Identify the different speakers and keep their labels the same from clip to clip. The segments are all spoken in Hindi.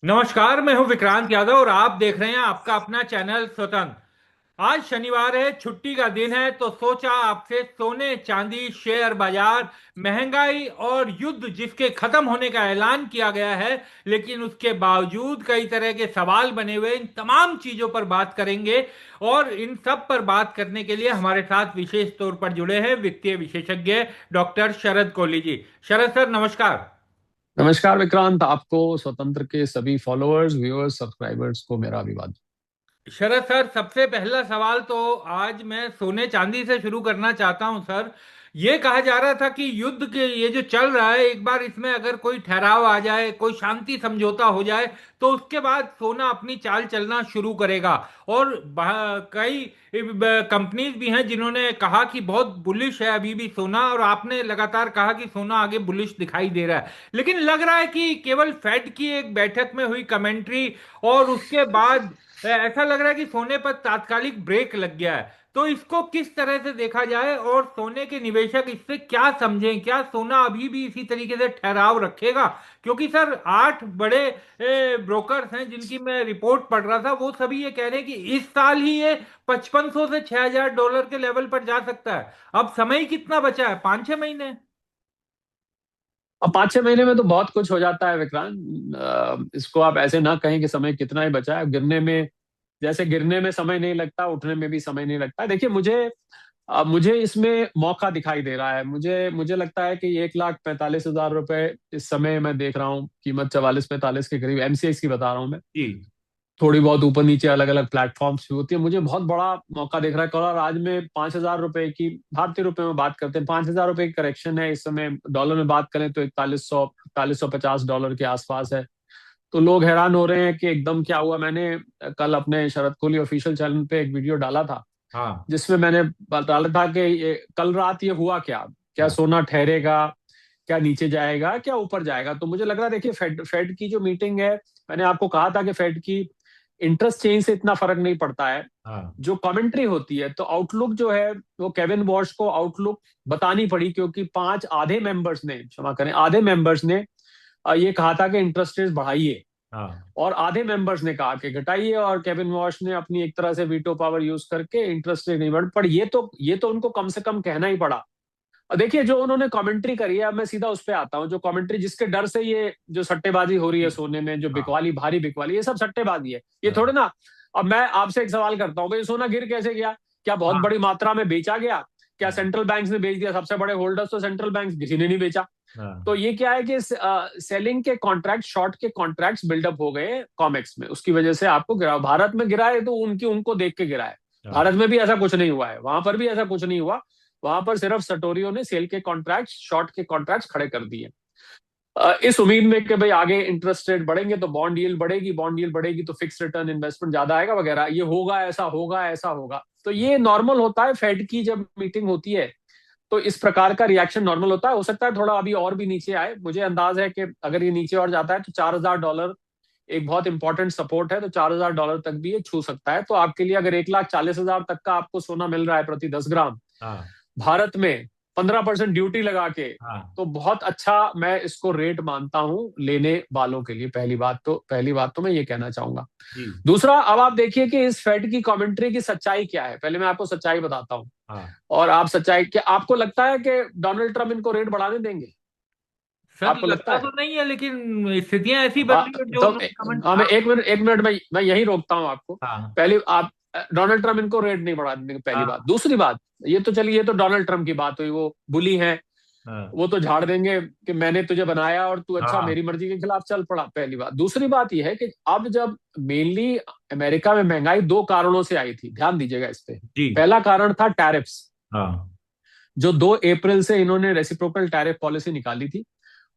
Speaker 1: नमस्कार। मैं हूं विक्रांत यादव और आप देख रहे हैं आपका अपना चैनल स्वतंत्र। आज शनिवार है, छुट्टी का दिन है, तो सोचा आपसे सोने चांदी, शेयर बाजार, महंगाई और युद्ध जिसके खत्म होने का ऐलान किया गया है, लेकिन उसके बावजूद कई तरह के सवाल बने हुए, इन तमाम चीजों पर बात करेंगे। और इन सब पर बात करने के लिए हमारे साथ विशेष तौर पर जुड़े हैं वित्तीय विशेषज्ञ डॉक्टर शरद कोहली जी। शरद सर, नमस्कार।
Speaker 2: नमस्कार विक्रांत। आपको स्वतंत्र के सभी फॉलोअर्स, व्यूअर्स, सब्सक्राइबर्स को मेरा अभिवादन।
Speaker 1: शरद सर, सबसे पहला सवाल तो आज मैं सोने चांदी से शुरू करना चाहता हूं सर। ये कहा जा रहा था कि युद्ध के ये जो चल रहा है, एक बार इसमें अगर कोई ठहराव आ जाए, कोई शांति समझौता हो जाए, तो उसके बाद सोना अपनी चाल चलना शुरू करेगा। और कई कंपनीज भी हैं जिन्होंने कहा कि बहुत बुलिश है अभी भी सोना, और आपने लगातार कहा कि सोना आगे बुलिश दिखाई दे रहा है। लेकिन लग रहा है कि केवल फेड की एक बैठक में हुई कमेंट्री और उसके बाद ऐसा लग रहा है कि सोने पर तात्कालिक ब्रेक लग गया है। तो इसको किस तरह से देखा जाए और सोने के निवेशक इससे क्या समझें? क्या सोना अभी भी इसी तरीके से ठहराव रखेगा? क्योंकि सर, 8 बड़े ब्रोकर्स हैं जिनकी मैं रिपोर्ट पढ़ रहा था, वो सभी ये कह रहे हैं कि इस साल ही ये 5500 से $6000 के लेवल पर जा सकता है। अब समय कितना बचा है? 5-6 महीने।
Speaker 2: अब 5-6 महीने में तो बहुत कुछ हो जाता है विक्रांत। इसको आप ऐसे ना कहें कि समय कितना ही बचा है। गिरने में, जैसे गिरने में समय नहीं लगता, उठने में भी समय नहीं लगता। देखिए, मुझे इसमें मौका दिखाई दे रहा है। मुझे लगता है कि 1,45,000 रुपए इस समय मैं देख रहा हूँ। कीमत 44-45 के करीब एमसीएक्स की बता रहा हूँ मैं।
Speaker 1: जी।
Speaker 2: थोड़ी बहुत ऊपर नीचे अलग अलग प्लेटफॉर्म्स भी होती है। मुझे बहुत बड़ा मौका दिख रहा है। कल और आज में 5,000 रुपए की, भारतीय रुपए में बात करते हैं, 5,000 रुपए की करेक्शन है इस समय। डॉलर में बात करें तो 4150 के आसपास है। तो लोग हैरान हो रहे हैं कि एकदम क्या हुआ। मैंने कल अपने शरद कोहली ऑफिशियल चैनल पे एक वीडियो डाला था,
Speaker 1: हाँ।
Speaker 2: जिसमें मैंने डाला था कि कल रात ये हुआ क्या। क्या
Speaker 1: हाँ।
Speaker 2: सोना ठहरेगा, क्या नीचे जाएगा, क्या ऊपर जाएगा। तो मुझे लग रहा है, देखिए, फेड की जो मीटिंग है, मैंने आपको कहा था कि फेड की इंटरेस्ट चेंज से इतना फर्क नहीं पड़ता है।
Speaker 1: हाँ।
Speaker 2: जो कमेंट्री होती है, तो आउटलुक जो है, वो केविन वॉश को आउटलुक बतानी पड़ी, क्योंकि पांच आधे मेंबर्स ने, क्षमा करें, आधे मेंबर्स ने ये कहा था कि इंटरेस्ट रेट बढ़ाइए,
Speaker 1: हाँ।
Speaker 2: और आधे मेंबर्स ने कहा कि घटाइए। और केविन वॉश ने अपनी एक तरह से वीटो पावर यूज करके इंटरेस्ट रेट नहीं बढ़, पर ये तो उनको कम से कम कहना ही पड़ा। और देखिए, जो उन्होंने कमेंट्री करी है, अब मैं सीधा उस पे आता हूँ। जो कमेंट्री, जिसके डर से ये जो सट्टेबाजी हो रही है
Speaker 1: जी।
Speaker 2: सोने में, जो
Speaker 1: हाँ।
Speaker 2: बिकवाली, भारी बिकवाली, ये सब सट्टेबाजी है, ये
Speaker 1: हाँ।
Speaker 2: थोड़े ना। अब मैं आपसे एक सवाल करता हूँ, भाई सोना गिर कैसे गया? क्या बहुत
Speaker 1: हाँ।
Speaker 2: बड़ी मात्रा में बेचा गया? क्या
Speaker 1: हाँ।
Speaker 2: सेंट्रल बैंक्स ने बेच दिया? सबसे बड़े होल्डर्स तो सेंट्रल बैंक, किसी ने नहीं बेचा। तो
Speaker 1: हाँ।
Speaker 2: ये क्या है कि सेलिंग के कॉन्ट्रैक्ट, शॉर्ट के कॉन्ट्रैक्ट्स बिल्डअप हो गए कॉमेक्स में, उसकी वजह से आपको गिरा। भारत में गिरा है तो उनको देख के गिरा है।
Speaker 1: हाँ।
Speaker 2: भारत में भी ऐसा कुछ नहीं हुआ है, वहां पर भी ऐसा कुछ नहीं हुआ। वहां पर सिर्फ सटोरियों ने सेल के कॉन्ट्रैक्ट्स, शॉर्ट के कॉन्ट्रैक्ट्स खड़े कर दिए, इस उम्मीद में कि भाई आगे इंटरेस्ट रेट बढ़ेंगे तो बॉन्ड यील्ड बढ़ेगी, बॉन्ड यील्ड बढ़ेगी तो फिक्स रिटर्न इन्वेस्टमेंट ज्यादा आएगा वगैरह। ये होगा, ऐसा होगा, ऐसा होगा। तो ये नॉर्मल होता है, फेड की जब मीटिंग होती है तो इस प्रकार का रिएक्शन नॉर्मल होता है। हो सकता है थोड़ा अभी और भी नीचे आए। मुझे अंदाज है कि अगर ये नीचे और जाता है तो $4,000 एक बहुत इंपॉर्टेंट सपोर्ट है। तो $4,000 तक भी ये छू सकता है। तो आपके लिए अगर 1,40,000 तक का आपको सोना मिल रहा है प्रति 10 ग्राम
Speaker 1: हाँ।
Speaker 2: भारत में, 15% ड्यूटी लगा के,
Speaker 1: हाँ।
Speaker 2: तो बहुत अच्छा मैं इसको रेट मानता हूं लेने वालों के लिए। पहली बात तो मैं ये कहना चाहूंगा।
Speaker 1: जी।
Speaker 2: दूसरा, अब आप देखिए कि इस फेड की कमेंट्री की सच्चाई क्या है। पहले मैं आपको सच्चाई बताता हूं,
Speaker 1: हाँ।
Speaker 2: और आप सच्चाई, क्या आपको लगता है कि डोनाल्ड ट्रंप इनको रेट बढ़ाने देंगे?
Speaker 1: सर,
Speaker 2: आपको लगता
Speaker 1: लगता
Speaker 2: है?
Speaker 1: तो नहीं है, लेकिन स्थितियां ऐसी बन
Speaker 2: हाँ,
Speaker 1: रही है जो
Speaker 2: तो
Speaker 1: उन्होंने कमेंट।
Speaker 2: हाँ,
Speaker 1: हाँ।
Speaker 2: मैं 1 मिनट मैं यही रोकता हूँ आपको।
Speaker 1: हाँ।
Speaker 2: पहली आप, डोनाल्ड ट्रंप इनको रेट नहीं बढ़ा देंगे, पहली बात।
Speaker 1: हाँ।
Speaker 2: दूसरी बात, ये तो चलिए, ये तो डोनाल्ड ट्रंप की बात हुई, वो बुली है,
Speaker 1: हाँ।
Speaker 2: वो तो झाड़ देंगे कि मैंने तुझे बनाया और तू अच्छा
Speaker 1: हाँ।
Speaker 2: मेरी मर्जी के खिलाफ चल पड़ा, पहली बात। दूसरी बात यह है कि अब जब मेनली अमेरिका में महंगाई दो कारणों से आई थी, ध्यान दीजिएगा इस पे।
Speaker 1: जी।
Speaker 2: पहला कारण था टैरिफ्स,
Speaker 1: हाँ।
Speaker 2: जो 2 अप्रैल से इन्होंने रेसिप्रोकल टैरिफ पॉलिसी निकाली थी।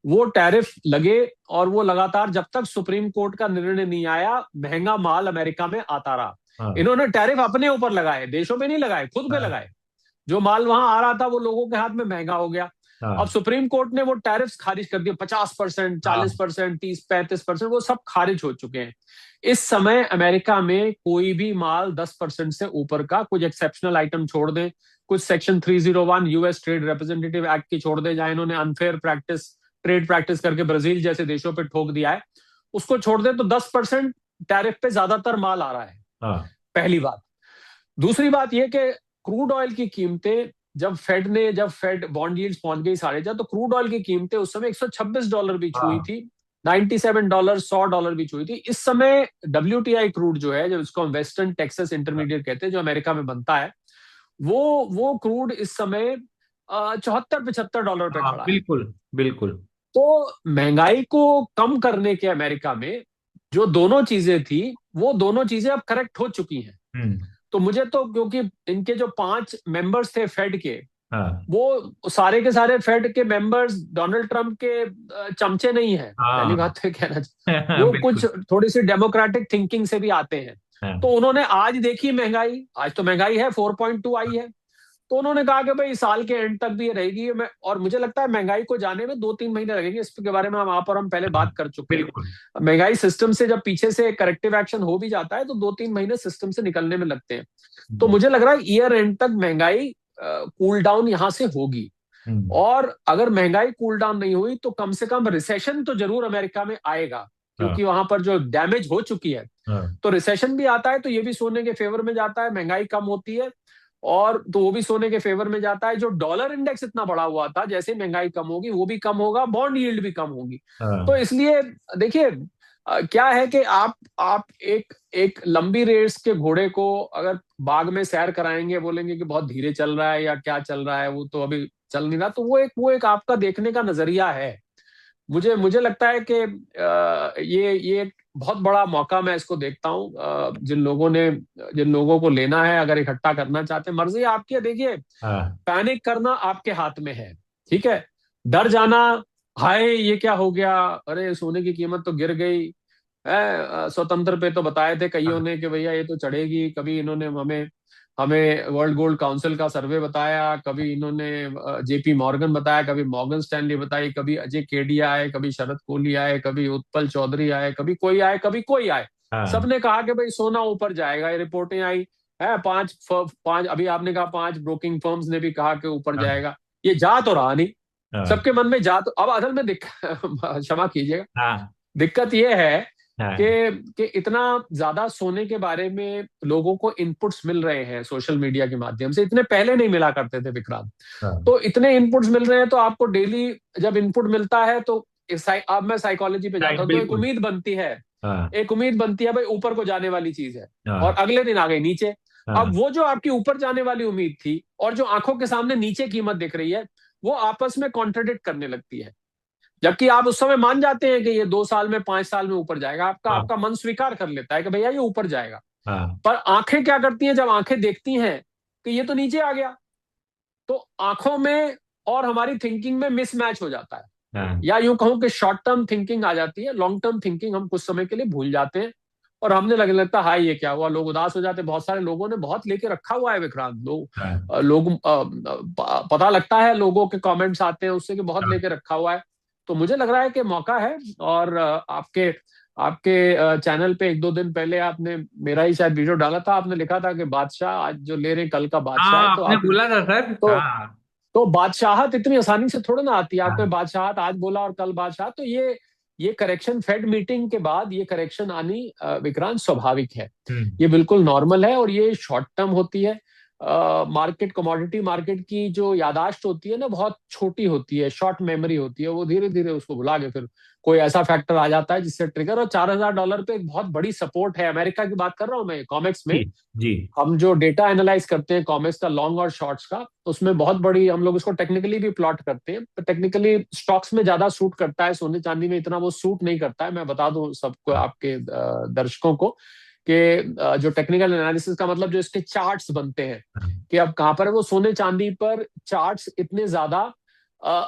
Speaker 2: वो टैरिफ लगे, और वो लगातार जब तक सुप्रीम कोर्ट का निर्णय नहीं आया, महंगा माल अमेरिका में आता रहा।
Speaker 1: हाँ।
Speaker 2: इन्होंने टैरिफ अपने ऊपर लगाए, देशों पे नहीं लगाए, खुद पे
Speaker 1: हाँ।
Speaker 2: लगाए। जो माल वहां आ रहा था वो लोगों के हाथ में महंगा हो गया। अब
Speaker 1: हाँ।
Speaker 2: सुप्रीम कोर्ट ने वो टैरिफ खारिज कर दिए, 50%,
Speaker 1: हाँ।
Speaker 2: 40%, 30-35%, वो सब खारिज हो चुके हैं। इस समय अमेरिका में कोई भी माल 10% से ऊपर का, कुछ एक्सेप्शनल आइटम छोड़ दें, कुछ section 301 US trade representative act की छोड़ दें, जहां इन्होंने अनफेयर प्रैक्टिस, ट्रेड प्रैक्टिस करके ब्राजील जैसे देशों पर ठोक दिया है, उसको छोड़ दे तो 10% टैरिफ पे ज्यादातर माल आ रहा है।
Speaker 1: हाँ
Speaker 2: पहली बात। दूसरी बात यह कि क्रूड ऑयल की कीमतें जब फेड बॉन्ड यील्ड्स पहुंच गई 4.5, तो क्रूड ऑयल की कीमतें उस समय $126 भी छुई
Speaker 1: हाँ
Speaker 2: थी, $97, $100 भी छुई थी। इस समय WTI क्रूड जो है, जो इसको हम वेस्टर्न टेक्सास इंटरमीडिएट कहते हैं, जो अमेरिका में बनता है, वो क्रूड इस समय 74-75 डॉलर पे
Speaker 1: हाँ,
Speaker 2: खड़ा है।
Speaker 1: बिल्कुल बिल्कुल।
Speaker 2: तो महंगाई को कम करने के अमेरिका में जो दोनों चीजें थी, वो दोनों चीजें अब करेक्ट हो चुकी हैं।
Speaker 1: हम्म।
Speaker 2: तो मुझे तो, क्योंकि इनके जो 5 मेंबर्स थे फेड के,
Speaker 1: हाँ
Speaker 2: वो सारे के सारे फेड के मेंबर्स डोनाल्ड ट्रंप के चमचे नहीं हैं, पहली
Speaker 1: हाँ।
Speaker 2: बात तो ये कहना चाहिए। वो कुछ
Speaker 1: बिल्कुल।
Speaker 2: थोड़ी सी डेमोक्रेटिक थिंकिंग से भी आते हैं। तो
Speaker 1: हाँ
Speaker 2: उन्होंने आज देखी महंगाई, आज तो महंगाई है 4.2 आई है, तो उन्होंने कहा कि भाई साल के एंड तक भी ये रहेगी। और मुझे लगता है महंगाई को जाने में 2-3 महीने लगेंगे, इसके बारे में हम आप और हम पहले
Speaker 1: हाँ,
Speaker 2: बात कर चुके हैं।
Speaker 1: बिल्कुल।
Speaker 2: महंगाई सिस्टम से जब पीछे से करेक्टिव एक्शन हो भी जाता है तो 2-3 महीने सिस्टम से निकलने में लगते हैं। तो
Speaker 1: हम्म।
Speaker 2: मुझे लग रहा है ईयर एंड तक महंगाई कूल डाउन यहां से होगी।
Speaker 1: हम्म।
Speaker 2: और अगर महंगाई कूल डाउन नहीं हुई तो कम से कम रिसेशन तो जरूर अमेरिका में आएगा,
Speaker 1: हाँ
Speaker 2: क्योंकि वहां पर जो डैमेज हो चुकी है।
Speaker 1: हाँ
Speaker 2: तो रिसेशन भी आता है तो ये भी सोने के फेवर में जाता है, महंगाई कम होती है और तो वो भी सोने के फेवर में जाता है। जो डॉलर इंडेक्स इतना बढ़ा हुआ था, जैसे महंगाई कम होगी वो भी कम होगा, बॉन्ड यील्ड भी कम होगी। तो
Speaker 1: हाँ
Speaker 2: इसलिए देखिए, क्या है कि आप एक एक लंबी रेस के घोड़े को अगर बाग में सैर कराएंगे, बोलेंगे कि बहुत धीरे चल रहा है या क्या चल रहा है, वो तो अभी चल नहीं रहा, तो वो एक आपका देखने का नजरिया है। मुझे मुझे लगता है कि ये एक बहुत बड़ा मौका मैं इसको देखता हूँ। जिन लोगों को लेना है, अगर इकट्ठा करना चाहते हैं, मर्जी आपकी है। देखिए,
Speaker 1: हाँ
Speaker 2: पैनिक करना आपके हाथ में है, ठीक है। डर जाना, हाय ये क्या हो गया, अरे सोने की कीमत तो गिर गई है। स्वतंत्र पे तो बताए थे कईयों
Speaker 1: हाँ
Speaker 2: ने कि भैया ये तो चढ़ेगी, कभी इन्होंने हमें हमें वर्ल्ड गोल्ड काउंसिल का सर्वे बताया, कभी इन्होंने JP मॉर्गन बताया, कभी मॉर्गन स्टैनली बताई, कभी अजय केडिया आए, कभी शरद कोहली आए, कभी उत्पल चौधरी आए, कभी कोई आए, कभी कोई आए।
Speaker 1: हाँ
Speaker 2: सबने कहा कि भाई सोना ऊपर जाएगा, ये रिपोर्टें आई है। पांच अभी आपने कहा 5 ब्रोकिंग फर्म्स ने भी कहा कि ऊपर
Speaker 1: हाँ
Speaker 2: जाएगा। ये जा तो रहा नहीं,
Speaker 1: हाँ
Speaker 2: सबके मन में जा तो, अब असल में क्षमा कीजिएगा,
Speaker 1: हाँ
Speaker 2: दिक्कत यह है
Speaker 1: हाँ
Speaker 2: कि इतना ज्यादा सोने के बारे में लोगों को इनपुट्स मिल रहे हैं सोशल मीडिया के माध्यम से, इतने पहले नहीं मिला करते थे विक्रांत।
Speaker 1: हाँ,
Speaker 2: तो इतने इनपुट्स मिल रहे हैं तो आपको डेली जब इनपुट मिलता है तो अब मैं साइकोलॉजी पे जाता
Speaker 1: राइट,
Speaker 2: हूँ, तो एक
Speaker 1: बिल्कुल।
Speaker 2: उम्मीद बनती है,
Speaker 1: हाँ
Speaker 2: एक उम्मीद बनती है भाई ऊपर को जाने वाली चीज है, और
Speaker 1: हाँ
Speaker 2: अगले दिन आ गई नीचे। अब
Speaker 1: हाँ
Speaker 2: वो जो आपकी ऊपर जाने वाली उम्मीद थी और जो आंखों के सामने नीचे कीमत दिख रही है, वो आपस में कॉन्ट्रडिक्ट करने लगती है। जबकि आप उस समय मान जाते हैं कि ये 2 साल में 5 साल में ऊपर जाएगा, आपका
Speaker 1: हाँ
Speaker 2: आपका मन स्वीकार कर लेता है कि भैया ये ऊपर जाएगा।
Speaker 1: हाँ
Speaker 2: पर आंखें क्या करती हैं, जब आंखें देखती हैं कि ये तो नीचे आ गया, तो आंखों में और हमारी थिंकिंग में मिसमैच हो जाता है,
Speaker 1: हाँ
Speaker 2: या यूं कहूं कि शॉर्ट टर्म थिंकिंग आ जाती है, लॉन्ग टर्म थिंकिंग हम कुछ समय के लिए भूल जाते हैं। और हमने लगने लगता है हाय ये क्या हुआ, लोग उदास हो जाते हैं। बहुत सारे लोगों ने बहुत लेके रखा हुआ है विक्रांत,
Speaker 1: हाँ
Speaker 2: पता लगता है, लोगों के कमेंट्स आते हैं उससे कि बहुत
Speaker 1: हाँ
Speaker 2: लेके रखा हुआ है। तो मुझे लग रहा है कि मौका है। और आपके आपके चैनल पे 1-2 दिन पहले आपने मेरा ही शायद वीडियो डाला था, आपने लिखा था कि बादशाह आज जो ले रहे हैं कल का बादशाह है।
Speaker 1: हाँ,
Speaker 2: तो
Speaker 1: आपने
Speaker 2: आप
Speaker 1: बोला था सर।
Speaker 2: तो
Speaker 1: हाँ
Speaker 2: तो बादशाहत इतनी आसानी से थोड़ा ना आती है। आपने
Speaker 1: हाँ।
Speaker 2: बादशाहत आज बोला और कल बादशाह, तो ये करेक्शन फेड मीटिंग के बाद ये करेक्शन आनी विक्रांत स्वाभाविक है।
Speaker 1: हम्म।
Speaker 2: ये बिल्कुल नॉर्मल है और ये शॉर्ट टर्म होती है। मार्केट, कमोडिटी मार्केट की जो यादाश्त होती है ना, बहुत छोटी होती है, शॉर्ट मेमोरी होती है, वो धीरे धीरे उसको भुला के फिर कोई ऐसा फैक्टर आ जाता है जिससे ट्रिगर। और $4,000 पे एक बहुत बड़ी सपोर्ट है, अमेरिका की बात कर रहा हूं मैं, कॉमेक्स
Speaker 1: जी
Speaker 2: में।
Speaker 1: जी।
Speaker 2: हम जो डेटा एनालाइज करते हैं कॉमेक्स का, लॉन्ग और शॉर्ट्स का, उसमें बहुत बड़ी, हम लोग उसको टेक्निकली भी प्लॉट करते हैं। तो टेक्निकली स्टॉक्स में ज्यादा सूट करता है, सोने चांदी में इतना वो सूट नहीं करता है। मैं बता दूं सबको,
Speaker 1: हाँ
Speaker 2: आपके दर्शकों को, कि जो टेक्निकल एनालिसिस का मतलब जो इसके चार्ट्स बनते हैं
Speaker 1: हाँ,
Speaker 2: कि अब कहां पर है, वो सोने चांदी पर चार्ट्स इतने ज्यादा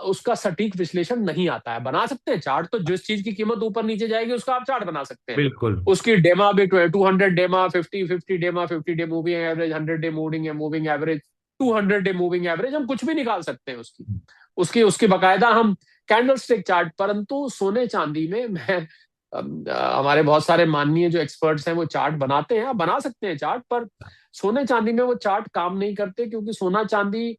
Speaker 2: उसका सटीक विश्लेषण नहीं आता है। बना सकते हैं चार्ट, तो जिस चीज की कीमत ऊपर नीचे जाएगी उसका आप चार्ट बना सकते हैं।
Speaker 1: बिल्कुल।
Speaker 2: उसकी डेमा भी 200 डेमा, 50 डेमा, 50 day moving average, 100 day moving average, 200 day moving average, हम कुछ भी निकाल सकते हैं उसकी उसकी उसकी बकायदा हम कैंडल स्टिक चार्ट। परंतु सोने चांदी में मैं हमारे बहुत सारे माननीय जो एक्सपर्ट्स हैं वो चार्ट बनाते हैं, आप बना सकते हैं चार्ट, पर सोने चांदी में वो चार्ट काम नहीं करते, क्योंकि सोना चांदी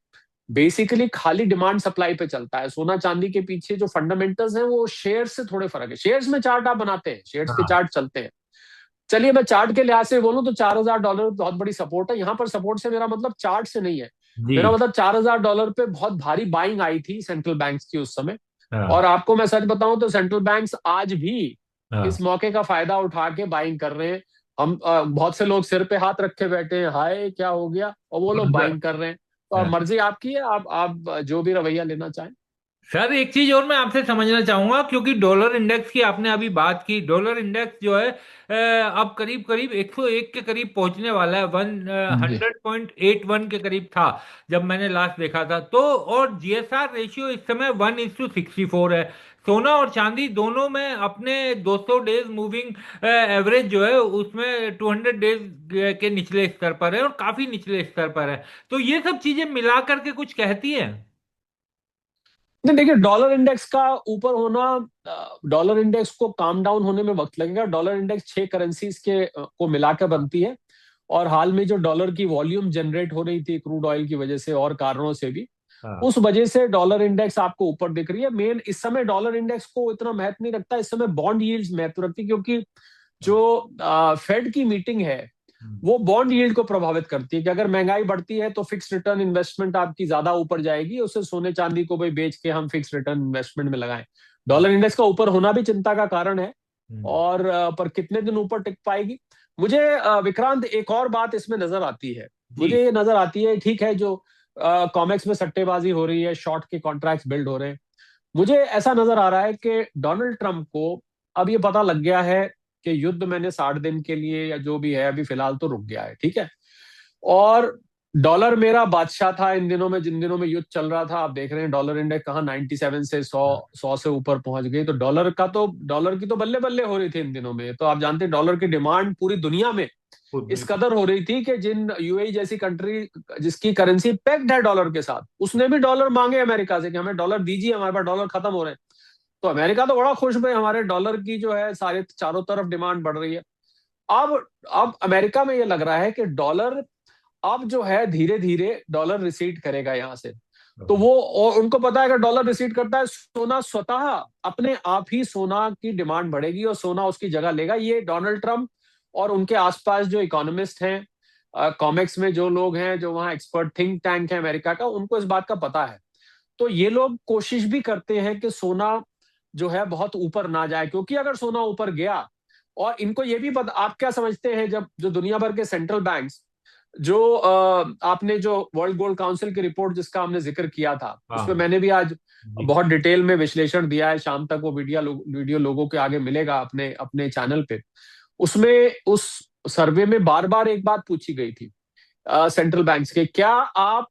Speaker 2: बेसिकली खाली डिमांड सप्लाई पे चलता है। सोना चांदी के पीछे जो फंडामेंटल्स हैं वो शेयर से थोड़े फर्क है। शेयर्स में चार्ट आप बनाते हैं, शेयर्स के
Speaker 1: हाँ
Speaker 2: चार्ट चलते हैं। चलिए मैं चार्ट के लिहाज से बोलूं तो $4,000 बहुत बड़ी सपोर्ट है। यहां पर सपोर्ट से मेरा मतलब चार्ट से नहीं है,
Speaker 1: जी।
Speaker 2: मेरा मतलब $4,000 पे बहुत भारी बाइंग आई थी सेंट्रल बैंक्स की उस समय। और
Speaker 1: हाँ
Speaker 2: आपको मैं सच बताऊं तो सेंट्रल बैंक्स आज भी इस
Speaker 1: हाँ
Speaker 2: मौके का फायदा उठा के बाइंग कर रहे हैं। हम बहुत से लोग सिर पे हाथ रखे बैठे हैं, हाय क्या हो गया, और वो लोग बाइंग कर रहे हैं। तो अब
Speaker 1: हाँ।
Speaker 2: मर्जी आपकी है, आप जो भी रवैया लेना चाहें।
Speaker 1: सर एक चीज और मैं आपसे समझना चाहूंगा, क्योंकि डॉलर इंडेक्स की आपने अभी बात की। डॉलर इंडेक्स जो है अब करीब करीब 101 के करीब पहुंचने वाला है। वन
Speaker 2: जी
Speaker 1: 100.81 के करीब था जब मैंने लास्ट देखा था तो। और जीएसआर रेशियो इस समय 1:64 है। सोना और चांदी दोनों में अपने 200 डेज मूविंग एवरेज जो है उसमें 200 डेज के निचले स्तर पर है, और काफी निचले स्तर पर है। तो ये सब चीजें मिला करके कुछ कहती है।
Speaker 2: नहीं, देखिए डॉलर इंडेक्स का ऊपर होना, डॉलर इंडेक्स को काम डाउन होने में वक्त लगेगा। डॉलर इंडेक्स 6 करेंसीज के को मिलाकर बनती है। और हाल में जो डॉलर की वॉल्यूम जनरेट हो रही थी क्रूड ऑयल की वजह से और कारणों से भी,
Speaker 1: हाँ
Speaker 2: उस वजह से डॉलर इंडेक्स आपको ऊपर दिख रही है। मेन इस समय डॉलर इंडेक्स को इतना महत्व नहीं रखता, इस समय बॉन्ड यील्ड्स महत्व रखती है, क्योंकि जो फेड की मीटिंग है
Speaker 1: हम्म,
Speaker 2: वो बॉन्ड यील्ड को प्रभावित करती है कि अगर महंगाई बढ़ती है तो फिक्स रिटर्न इन्वेस्टमेंट आपकी ज्यादा ऊपर जाएगी, उससे सोने चांदी को भी बेच के हम फिक्स रिटर्न इन्वेस्टमेंट में लगाएं। डॉलर इंडेक्स का ऊपर होना भी चिंता का कारण है।
Speaker 1: हम्म,
Speaker 2: और पर कितने दिन ऊपर टिक पाएगी। मुझे विक्रांत एक और बात इसमें नजर आती है।
Speaker 1: जी।
Speaker 2: मुझे ये नजर आती है, ठीक है, जो कॉमेक्स में सट्टेबाजी हो रही है, शॉर्ट के कॉन्ट्रैक्ट्स बिल्ड हो रहे हैं, मुझे ऐसा नजर आ रहा है कि डोनाल्ड ट्रंप को अब ये पता लग गया है कि युद्ध मैंने 60 दिन के लिए या जो भी है अभी फिलहाल तो रुक गया है, ठीक है। और डॉलर मेरा बादशाह था इन दिनों में, जिन दिनों में युद्ध चल रहा था। आप देख रहे हैं डॉलर इंडेक्स कहाँ 97 से 100 से ऊपर पहुंच गई। तो डॉलर की तो बल्ले बल्ले हो रही थी इन दिनों में। तो आप जानते हैं डॉलर की डिमांड पूरी दुनिया में इस
Speaker 1: बिल्कुल।
Speaker 2: कदर हो रही थी कि जिन यूएई जैसी कंट्री जिसकी करेंसी पेग्ड है डॉलर के साथ, उसने भी डॉलर मांगे अमेरिका से कि हमें डॉलर दीजिए, हमारे पास डॉलर खत्म हो रहे हैं। तो अमेरिका तो बड़ा खुश भाई, हमारे डॉलर की जो है सारे चारों तरफ डिमांड बढ़ रही है। अब अब अमेरिका में ये लग रहा है कि डॉलर अब जो है धीरे धीरे डॉलर रिसीड करेगा यहाँ से। तो वो, और उनको पता है कि डॉलर रिसीड करता है, सोना स्वतः अपने आप ही सोना की डिमांड बढ़ेगी और सोना उसकी जगह लेगा। ये डोनाल्ड ट्रंप और उनके आसपास जो इकोनॉमिस्ट हैं, कॉमेक्स में जो लोग हैं, जो वहाँ एक्सपर्ट थिंक टैंक है अमेरिका का, उनको इस बात का पता है। तो ये लोग कोशिश भी करते हैं कि सोना जो है बहुत ऊपर ना जाए, क्योंकि अगर सोना ऊपर गया, और इनको ये भी पता, आप क्या समझते हैं, जब जो दुनिया भर के सेंट्रल बैंक्स, जो आपने जो वर्ल्ड गोल्ड काउंसिल की रिपोर्ट जिसका हमने जिक्र किया था, उस पर
Speaker 1: हाँ
Speaker 2: मैंने भी आज
Speaker 1: जी।
Speaker 2: बहुत डिटेल में विश्लेषण दिया है। शाम तक वो वीडियो लोगों के आगे मिलेगा अपने अपने चैनल पे। उसमें उस सर्वे में बार बार एक बात पूछी गई थी सेंट्रल बैंक्स के, क्या आप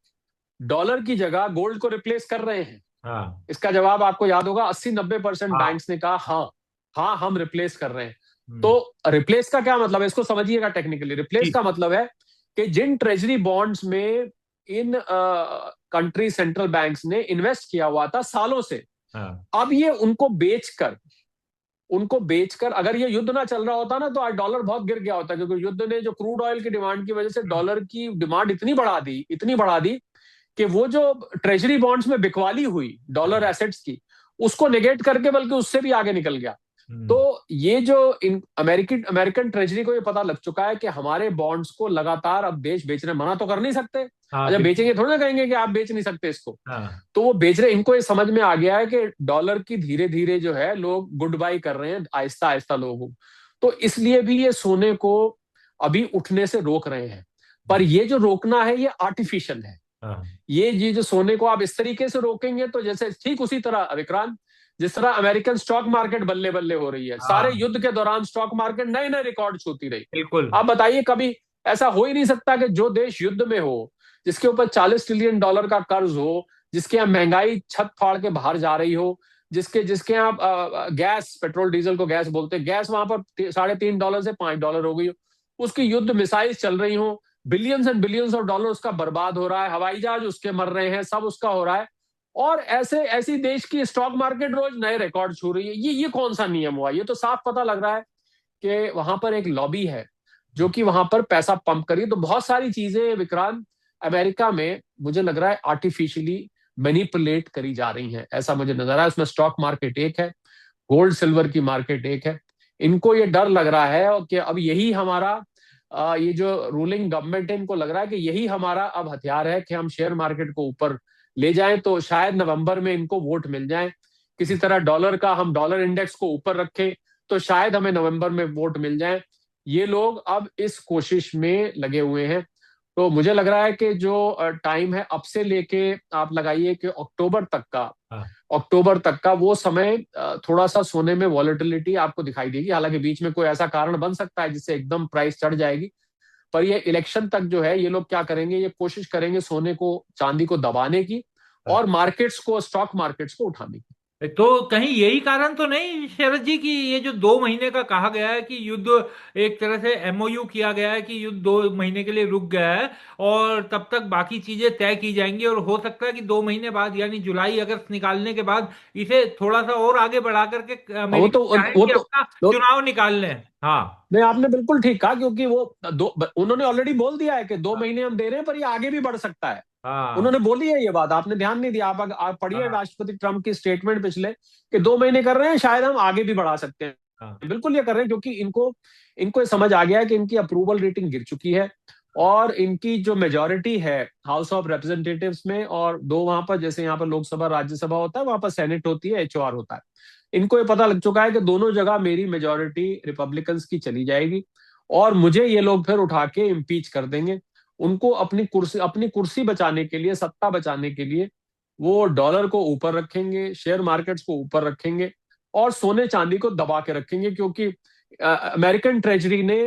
Speaker 2: डॉलर की जगह गोल्ड को रिप्लेस कर रहे हैं।
Speaker 1: हाँ
Speaker 2: इसका जवाब आपको याद होगा, 80-90%
Speaker 1: हाँ।
Speaker 2: बैंक्स ने कहा हाँ, हाँ हम रिप्लेस कर रहे हैं।
Speaker 1: हम्म,
Speaker 2: तो रिप्लेस का क्या मतलब है, इसको समझिएगा टेक्निकली। रिप्लेस
Speaker 1: ठीक।
Speaker 2: का मतलब है कि जिन ट्रेजरी बॉन्ड्स में इन कंट्री सेंट्रल बैंक्स ने इन्वेस्ट किया हुआ था सालों से,
Speaker 1: हाँ
Speaker 2: अब ये उनको बेचकर, अगर ये युद्ध ना चल रहा होता ना तो आज डॉलर बहुत गिर गया होता, क्योंकि युद्ध ने जो क्रूड ऑयल की डिमांड की वजह से डॉलर की डिमांड इतनी बढ़ा दी कि वो जो ट्रेजरी बॉन्ड्स में बिकवाली हुई डॉलर
Speaker 1: हाँ।
Speaker 2: एसेट्स की, उसको नेगेट करके बल्कि उससे भी आगे निकल गया। तो
Speaker 1: हम्म,
Speaker 2: ये जो इन अमेरिकन अमेरिकन ट्रेजरी को ये पता लग चुका है कि हमारे बॉन्ड्स को लगातार अब देश बेच रहे, मना तो कर नहीं सकते।
Speaker 1: हाँ
Speaker 2: अच्छा,
Speaker 1: बिल्कुल।
Speaker 2: बेचेंगे थोड़ा ना कहेंगे कि आप बेच नहीं सकते इसको।
Speaker 1: हाँ
Speaker 2: तो वो बेच रहे, इनको ये समझ में आ गया है कि डॉलर की धीरे धीरे जो है लोग गुड बाई कर रहे हैं आहिस्ता आहिस्ता लोगों। तो इसलिए भी ये सोने को अभी उठने से रोक रहे हैं। पर ये जो रोकना है ये आर्टिफिशियल है।
Speaker 1: हाँ
Speaker 2: ये जो सोने को आप इस तरीके से रोकेंगे तो जैसे ठीक उसी तरह विक्रांत, जिस तरह अमेरिकन स्टॉक मार्केट बल्ले बल्ले हो रही है, सारे
Speaker 1: हाँ
Speaker 2: युद्ध के दौरान स्टॉक मार्केट नए नए रिकॉर्ड छूती रही।
Speaker 1: बिल्कुल।
Speaker 2: आप बताइए, कभी ऐसा हो ही नहीं सकता कि जो देश युद्ध में हो, जिसके ऊपर $40 ट्रिलियन का कर्ज हो, जिसके यहाँ महंगाई छत फाड़ के बाहर जा रही हो, जिसके जिसके यहाँ गैस, पेट्रोल डीजल को गैस बोलते हैं, गैस वहां पर $3.5 से $5 हो गई हो, उसकी युद्ध मिसाइल चल रही हो, billions and billions of dollar उसका बर्बाद हो रहा है, हवाई जहाज उसके मर रहे हैं, सब उसका हो रहा है, और ऐसे ऐसी देश की स्टॉक मार्केट रोज नए रिकॉर्ड छू रही है। ये कौन सा नियम हुआ। ये तो साफ पता लग रहा है कि वहां पर एक लॉबी है जो कि वहां पर पैसा पंप करी। तो बहुत सारी चीजें विक्रांत अमेरिका में मुझे लग रहा है आर्टिफिशियली मैनिपुलेट करी जा रही हैं, ऐसा मुझे नजर आ रहा है। उसमें स्टॉक मार्केट एक है, गोल्ड सिल्वर की मार्केट एक है। इनको ये डर लग रहा है कि अब यही हमारा ये जो रूलिंग गवर्नमेंट है, इनको लग रहा है कि यही हमारा अब हथियार है कि हम शेयर मार्केट को ऊपर ले जाएं, तो शायद नवंबर में इनको वोट मिल जाए। किसी तरह डॉलर का हम डॉलर इंडेक्स को ऊपर रखें तो शायद हमें नवंबर में वोट मिल जाए। ये लोग अब इस कोशिश में लगे हुए हैं। तो मुझे लग रहा है कि जो टाइम है अब से लेके आप लगाइए कि
Speaker 1: हाँ।
Speaker 2: अक्टूबर तक का वो समय थोड़ा सा सोने में वॉलेटिलिटी आपको दिखाई देगी। हालांकि बीच में कोई ऐसा कारण बन सकता है जिससे एकदम प्राइस चढ़ जाएगी, पर ये इलेक्शन तक जो है ये लोग क्या करेंगे, ये कोशिश करेंगे सोने को चांदी को दबाने की
Speaker 1: हाँ।
Speaker 2: और मार्केट्स को स्टॉक मार्केट्स को उठाने की।
Speaker 1: तो कहीं यही कारण तो नहीं शरद जी कि ये जो 2 महीने का कहा गया है कि युद्ध, एक तरह से एमओयू किया गया है कि युद्ध 2 महीने के लिए रुक गया है और तब तक बाकी चीजें तय की जाएंगी, और हो सकता है कि 2 महीने बाद यानी जुलाई अगस्त निकालने के बाद इसे थोड़ा सा और आगे बढ़ा करके
Speaker 2: वो
Speaker 1: अमेरिका
Speaker 2: तो
Speaker 1: चाहे
Speaker 2: वो
Speaker 1: कि
Speaker 2: तो
Speaker 1: अपना
Speaker 2: वो
Speaker 1: चुनाव निकाल लें। हाँ।
Speaker 2: नहीं, आपने बिल्कुल ठीक कहा, क्योंकि वो उन्होंने ऑलरेडी बोल दिया है कि दो
Speaker 1: हाँ।
Speaker 2: महीने हम दे रहे हैं, पर ये आगे भी बढ़ सकता है।
Speaker 1: हाँ।
Speaker 2: उन्होंने बोली है ये बात, आपने ध्यान नहीं दिया। आप पढ़िए
Speaker 1: हाँ।
Speaker 2: राष्ट्रपति ट्रम्प की स्टेटमेंट पिछले, कि 2 महीने कर रहे हैं, शायद हम आगे भी बढ़ा सकते हैं।
Speaker 1: हाँ।
Speaker 2: बिल्कुल ये कर रहे हैं, क्योंकि इनको इनको ये समझ आ गया है कि इनकी अप्रूवल रेटिंग गिर चुकी है, और इनकी जो मेजोरिटी है हाउस ऑफ रिप्रेजेंटेटिव्स में, और दो वहां पर, जैसे यहाँ पर लोकसभा राज्यसभा होता है, वहां पर सेनेट होती है, एचओआर होता है। इनको ये पता लग चुका है कि दोनों जगह मेरी मेजोरिटी रिपब्लिकन्स की चली जाएगी, और मुझे ये लोग फिर उठा के इम्पीच कर देंगे। उनको अपनी कुर्सी बचाने के लिए, सत्ता बचाने के लिए, वो डॉलर को ऊपर रखेंगे, शेयर मार्केट्स को ऊपर रखेंगे, और सोने चांदी को दबा के रखेंगे। क्योंकि अमेरिकन ट्रेजरी ने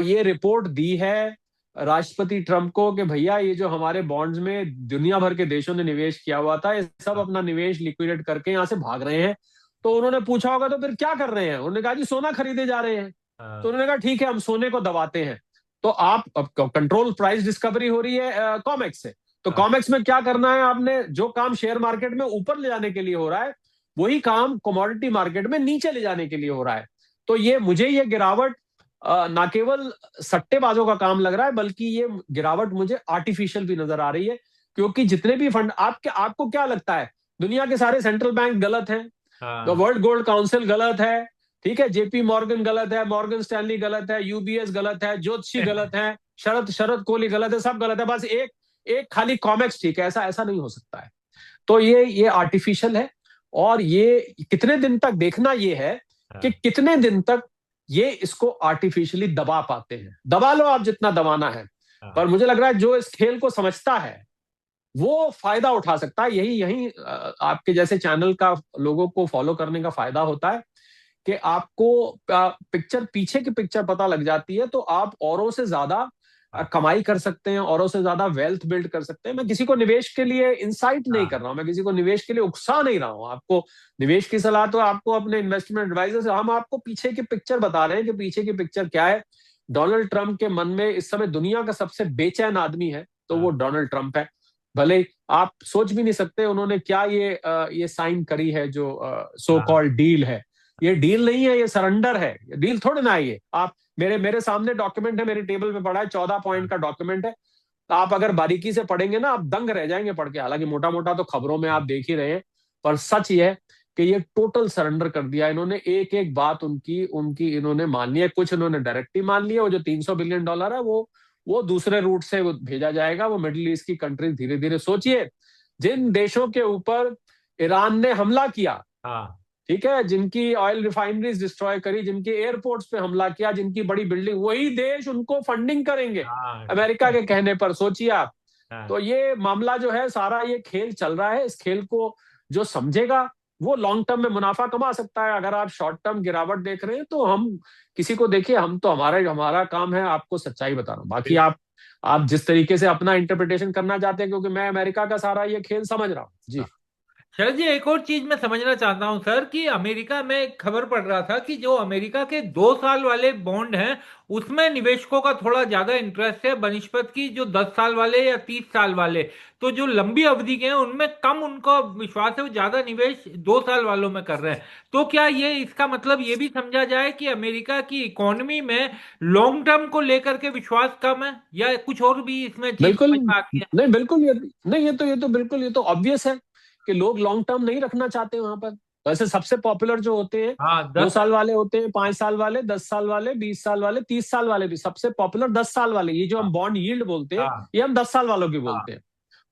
Speaker 2: ये रिपोर्ट दी है राष्ट्रपति ट्रंप को कि भैया ये जो हमारे बॉन्ड्स में दुनिया भर के देशों ने निवेश किया हुआ था, ये सब
Speaker 1: हाँ।
Speaker 2: अपना निवेश लिक्विडेट करके यहाँ से भाग रहे हैं। तो उन्होंने पूछा होगा तो फिर क्या कर रहे हैं, उन्होंने कहा जी सोना खरीदे जा रहे हैं। तो
Speaker 1: हाँ।
Speaker 2: उन्होंने कहा ठीक है, हम सोने को दबाते हैं। तो आप अब कंट्रोल प्राइस डिस्कवरी हो रही है कॉमेक्स से। तो
Speaker 1: हाँ।
Speaker 2: कॉमेक्स में क्या करना है आपने, जो काम शेयर मार्केट में ऊपर ले जाने के लिए हो रहा है, वही काम कमोडिटी मार्केट में नीचे ले जाने के लिए हो रहा है। तो ये गिरावट ना केवल सट्टेबाजों का काम लग रहा है, बल्कि ये गिरावट मुझे आर्टिफिशियल भी नजर आ रही है। क्योंकि जितने भी फंड, आपको क्या लगता है, दुनिया के सारे सेंट्रल बैंक गलत हैं, तो
Speaker 1: हाँ।
Speaker 2: वर्ल्ड गोल्ड काउंसिल गलत है, ठीक है, जेपी मॉर्गन गलत है, मॉर्गन स्टैनली गलत है, यूबीएस गलत है, ज्योतिषी गलत है, शरद शरद कोहली गलत है, सब गलत है, बस एक एक खाली कॉमेक्स ठीक है। ऐसा ऐसा नहीं हो सकता है। तो ये आर्टिफिशियल है, और ये कितने दिन तक देखना ये है कि
Speaker 1: हाँ।
Speaker 2: कितने दिन तक ये इसको आर्टिफिशियली दबा पाते हैं। दबा लो आप जितना दबाना है, पर
Speaker 1: हाँ।
Speaker 2: मुझे लग रहा है जो इस खेल को समझता है वो फायदा उठा सकता है। यही यही आपके जैसे चैनल का लोगों को फॉलो करने का फायदा होता है कि आपको पिक्चर, पीछे की पिक्चर पता लग जाती है, तो आप औरों से ज्यादा
Speaker 1: हाँ।
Speaker 2: कमाई कर सकते हैं, औरों से ज्यादा वेल्थ बिल्ड कर सकते हैं। मैं किसी को निवेश के लिए इंसाइट नहीं कर
Speaker 1: हाँ।
Speaker 2: रहा हूं, मैं किसी को निवेश के लिए उकसा नहीं रहा हूं। आपको निवेश की सलाह तो आपको अपने इन्वेस्टमेंट एडवाइजर से, हम आपको पीछे की पिक्चर बता रहे हैं कि पीछे की पिक्चर क्या है। डोनाल्ड ट्रंप के मन में इस समय दुनिया का सबसे बेचैन आदमी है, तो वो
Speaker 1: हाँ।
Speaker 2: डोनाल्ड ट्रंप है। भले आप सोच भी नहीं सकते उन्होंने क्या ये साइन करी है, जो सो
Speaker 1: हाँ।
Speaker 2: कॉल्ड डील है। ये डील नहीं है, ये सरेंडर है, ये डील थोड़ी ना है। ये आप, मेरे मेरे सामने डॉक्यूमेंट है, मेरे टेबल पे पड़ा है, 14 पॉइंट का डॉक्यूमेंट है। तो आप अगर बारीकी से पढ़ेंगे ना, आप दंग रह जाएंगे पढ़ के। हालांकि मोटा मोटा तो खबरों में आप देख ही रहे हैं, पर सच ये है कि ये टोटल सरेंडर कर दिया इन्होंने। एक एक बात उनकी उनकी इन्होंने मान ली है। कुछ इन्होंने डायरेक्ट ही मान लिया, वो जो $300 बिलियन है, वो दूसरे रूट से वो भेजा जाएगा। वो मिडिल ईस्ट की कंट्री धीरे धीरे, सोचिए जिन देशों के ऊपर ईरान ने हमला किया,
Speaker 1: हाँ।
Speaker 2: ठीक है, जिनकी ऑयल रिफाइनरीज डिस्ट्रॉय करी, जिनके एयरपोर्ट्स पे हमला किया, जिनकी बड़ी बिल्डिंग, वही देश उनको फंडिंग करेंगे
Speaker 1: हाँ।
Speaker 2: अमेरिका के कहने पर। सोचिए आप। तो
Speaker 1: हाँ।
Speaker 2: ये मामला जो है सारा, ये खेल चल रहा है। इस खेल को जो समझेगा वो लॉन्ग टर्म में मुनाफा कमा सकता है। अगर आप शॉर्ट टर्म गिरावट देख रहे हैं तो हम किसी को देखिए, हम तो हमारा हमारा काम है आपको सच्चाई बताना। बाकी आप जिस तरीके से अपना इंटरप्रिटेशन करना चाहते हैं, क्योंकि मैं अमेरिका का सारा ये खेल समझ रहा हूँ जी।
Speaker 1: शरद जी, एक और चीज मैं समझना चाहता हूं सर, कि अमेरिका में एक खबर पढ़ रहा था कि जो अमेरिका के 2 साल वाले बॉन्ड हैं उसमें निवेशकों का थोड़ा ज्यादा इंटरेस्ट है बनिस्पत की जो 10 साल वाले या 30 साल वाले। तो जो लंबी अवधि के हैं उनमें कम उनका विश्वास है, वो ज्यादा निवेश 2 साल वालों में कर रहे हैं। तो क्या ये इसका मतलब ये भी समझा जाए कि अमेरिका की इकोनॉमी में लॉन्ग टर्म को लेकर के विश्वास कम है, या कुछ और भी इसमें चीज
Speaker 2: बिल्कुल
Speaker 1: समझ में आती है?
Speaker 2: नहीं, बिल्कुल ये नहीं, ये तो बिल्कुल, ये तो ऑब्वियस है कि लोग लॉन्ग टर्म नहीं रखना चाहते वहां पर। वैसे सबसे पॉपुलर जो होते हैं,
Speaker 1: हाँ,
Speaker 2: दो
Speaker 1: 10।
Speaker 2: साल वाले होते हैं, 5 साल वाले, 10 साल वाले, 20 साल वाले, 30 साल वाले भी सबसे पॉपुलर 10 साल वाले। ये जो
Speaker 1: हाँ,
Speaker 2: हम बॉन्ड यील्ड बोलते हैं,
Speaker 1: हाँ,
Speaker 2: ये हम 10 साल वालों की
Speaker 1: हाँ,
Speaker 2: बोलते हैं।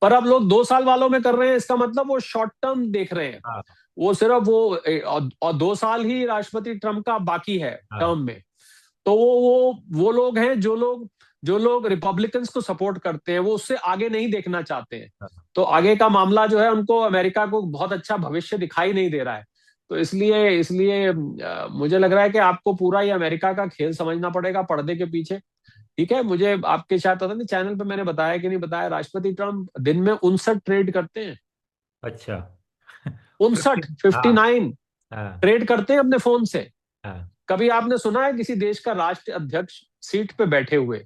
Speaker 2: पर अब लोग 2 साल वालों में कर रहे हैं, इसका मतलब वो शॉर्ट टर्म देख रहे हैं।
Speaker 1: हाँ,
Speaker 2: वो सिर्फ वो और 2 साल ही राष्ट्रपति ट्रम्प का बाकी है
Speaker 1: हाँ,
Speaker 2: टर्म में। तो वो लोग हैं जो लोग रिपब्लिकन्स को सपोर्ट करते हैं, वो उससे आगे नहीं देखना चाहते हैं।
Speaker 1: हाँ।
Speaker 2: तो आगे का मामला जो है, उनको अमेरिका को बहुत अच्छा भविष्य दिखाई नहीं दे रहा है। तो इसलिए इसलिए मुझे लग रहा है कि आपको पूरा ये अमेरिका का खेल समझना पड़ेगा पर्दे के पीछे। ठीक है, मुझे आपके शायद पता नहीं चैनल पे मैंने बताया कि नहीं बताया, राष्ट्रपति ट्रम्प दिन में 59 ट्रेड करते हैं।
Speaker 1: अच्छा।
Speaker 2: 59, 59
Speaker 1: हाँ,
Speaker 2: ट्रेड करते हैं अपने फोन से।
Speaker 1: हाँ,
Speaker 2: कभी आपने सुना है किसी देश का राष्ट्र अध्यक्ष सीट पे बैठे हुए,